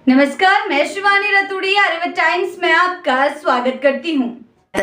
नमस्कार, मैं शिवानी रतूड़ी आर्यव्रत टाइम्स में आपका स्वागत करती हूँ।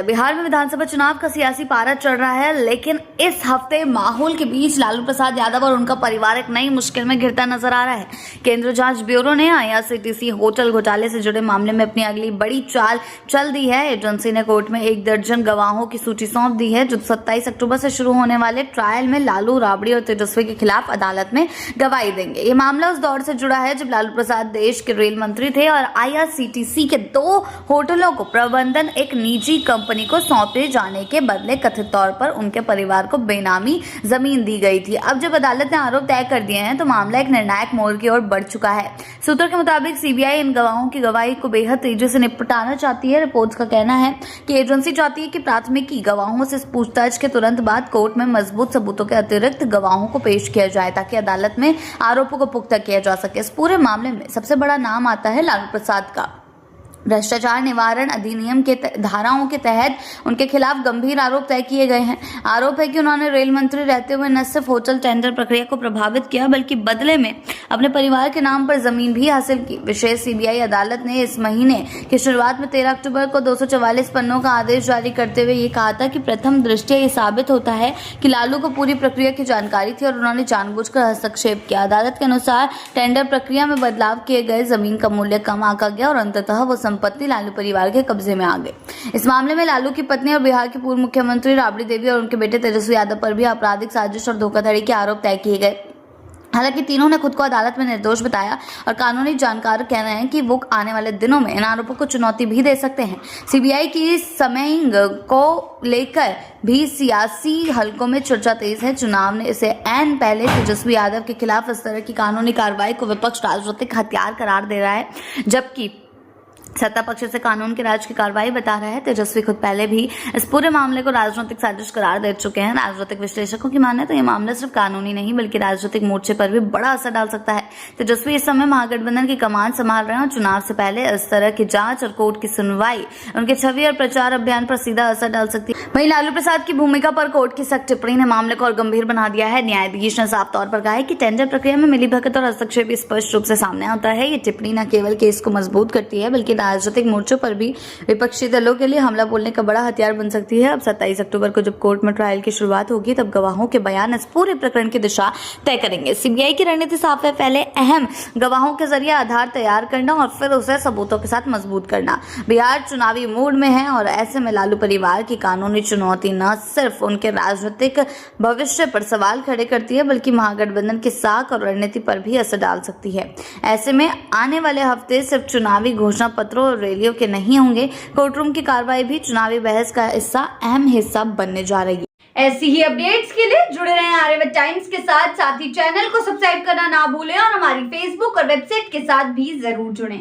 बिहार में विधानसभा चुनाव का सियासी पारा चल रहा है, लेकिन इस हफ्ते माहौल के बीच लालू प्रसाद यादव और उनका परिवार एक नई मुश्किल में घिरता नजर आ रहा है। केंद्रीय जांच ब्यूरो ने आईआरसीटीसी होटल घोटाले से जुड़े मामले में अपनी अगली बड़ी चाल चल दी है। एजेंसी ने कोर्ट में 1 दर्जन गवाहों की सूची सौंप दी है, जो 27 अक्टूबर से शुरू होने वाले ट्रायल में लालू, राबड़ी और तेजस्वी के खिलाफ अदालत में गवाही देंगे। ये मामला उस दौर से जुड़ा है जब लालू प्रसाद देश के रेल मंत्री थे और आईआरसीटीसी के 2 होटलों को प्रबंधन एक निजी कंपनी को सौंपे जाने के बदले कथित तौर पर उनके परिवार को बेनामी जमीन दी गई थी। अब जब अदालत ने आरोप तय कर दिए हैं तो मामला एक निर्णायक मोड़ की ओर बढ़ चुका है। सूत्रों के मुताबिक सीबीआई इन गवाहों की गवाही को बेहद तेजी से निपटाना चाहती है। रिपोर्ट्स का कहना है कि एजेंसी चाहती है कि प्राथमिकी गवाहों से पूछताछ के तुरंत बाद कोर्ट में मजबूत सबूतों के अतिरिक्त गवाहों को पेश किया जाए, ताकि अदालत में आरोपों को पुख्ता किया जा सके। इस पूरे मामले में सबसे बड़ा नाम आता है लालू प्रसाद का। भ्रष्टाचार निवारण अधिनियम के धाराओं के तहत उनके खिलाफ गंभीर आरोप तय किए गए हैं। आरोप है कि उन्होंने रेल मंत्री रहते हुए न सिर्फ होटल टेंडर प्रक्रिया को प्रभावित किया, बल्कि बदले में अपने परिवार के नाम पर जमीन भी हासिल की। विशेष सीबीआई अदालत ने इस महीने की शुरुआत में 13 अक्टूबर को 244 पन्नों का आदेश जारी करते हुए ये कहा था कि प्रथम दृष्टया ये साबित होता है कि लालू को पूरी प्रक्रिया की जानकारी थी और उन्होंने जानबूझकर हस्तक्षेप किया। अदालत के अनुसार टेंडर प्रक्रिया में बदलाव किए गए, जमीन का मूल्य कम आंका गया और अंततः वो संपत्ति लालू परिवार के कब्जे में आ गई। इस मामले में लालू की पत्नी और बिहार के पूर्व मुख्यमंत्री राबड़ी देवी और उनके बेटे तेजस्वी यादव पर भी आपराधिक साजिश और धोखाधड़ी के आरोप तय किए गए। हालांकि तीनों ने खुद को अदालत में निर्दोष बताया और कानूनी जानकार कह रहे हैं कि वो आने वाले दिनों में इन आरोपों को चुनौती भी दे सकते हैं। सीबीआई की समयिंग को लेकर भी सियासी हलकों में चर्चा तेज है। चुनाव ने इसे ऐन पहले तेजस्वी यादव के खिलाफ इस तरह की कानूनी कार्रवाई को विपक्ष राजनीतिक हथियार करार दे रहा है, जबकि सत्ता पक्ष से कानून के राज की कार्रवाई बता रहा है। तेजस्वी खुद पहले भी इस पूरे मामले को राजनीतिक साजिश करार दे चुके हैं। राजनीतिक विश्लेषकों की माने तो ये मामला सिर्फ कानूनी नहीं बल्कि राजनीतिक मोर्चे पर भी बड़ा असर डाल सकता है। तेजस्वी इस समय महागठबंधन की कमान संभाल रहे हैं और चुनाव से पहले इस तरह की जांच और कोर्ट की सुनवाई उनके छवि और प्रचार अभियान पर सीधा असर डाल सकती है। वहीं लालू प्रसाद की भूमिका पर कोर्ट की सख्त टिप्पणी ने मामले को और गंभीर बना दिया है। न्यायाधीश ने साफ तौर पर कहा है कि टेंडर प्रक्रिया में मिलीभगत और हस्तक्षेप स्पष्ट रूप से सामने आता है। ये टिप्पणी न केवल केस को मजबूत करती है बल्कि राजनीतिक मोर्चों पर भी विपक्षी दलों के लिए हमला बोलने का बड़ा हथियार बन सकती है। अब 27 अक्टूबर को जब कोर्ट में ट्रायल की शुरुआत होगी, तब गवाहों के बयान इस पूरे प्रकरण की दिशा तय करेंगे। सीबीआई की रणनीति साफ है, पहले अहम गवाहों के जरिए आधार तैयार करना और फिर उसे सबूतों के साथ मजबूत करना। बिहार चुनावी मूड में है और ऐसे में लालू परिवार की कानूनी चुनौती न सिर्फ उनके राजनीतिक भविष्य पर सवाल खड़े करती है, बल्कि महागठबंधन की साख और रणनीति पर भी असर डाल सकती है। ऐसे में आने वाले हफ्ते सिर्फ चुनावी घोषणा पत्रों और रैलियों के नहीं होंगे, कोर्टरूम की कार्रवाई भी चुनावी बहस का अहम हिस्सा बनने जा रही है। ऐसी ही अपडेट्स के लिए जुड़े रहें आर्यव्रत टाइम्स के साथ ही चैनल को सब्सक्राइब करना ना भूलें और हमारी फेसबुक और वेबसाइट के साथ भी जरूर जुड़ें।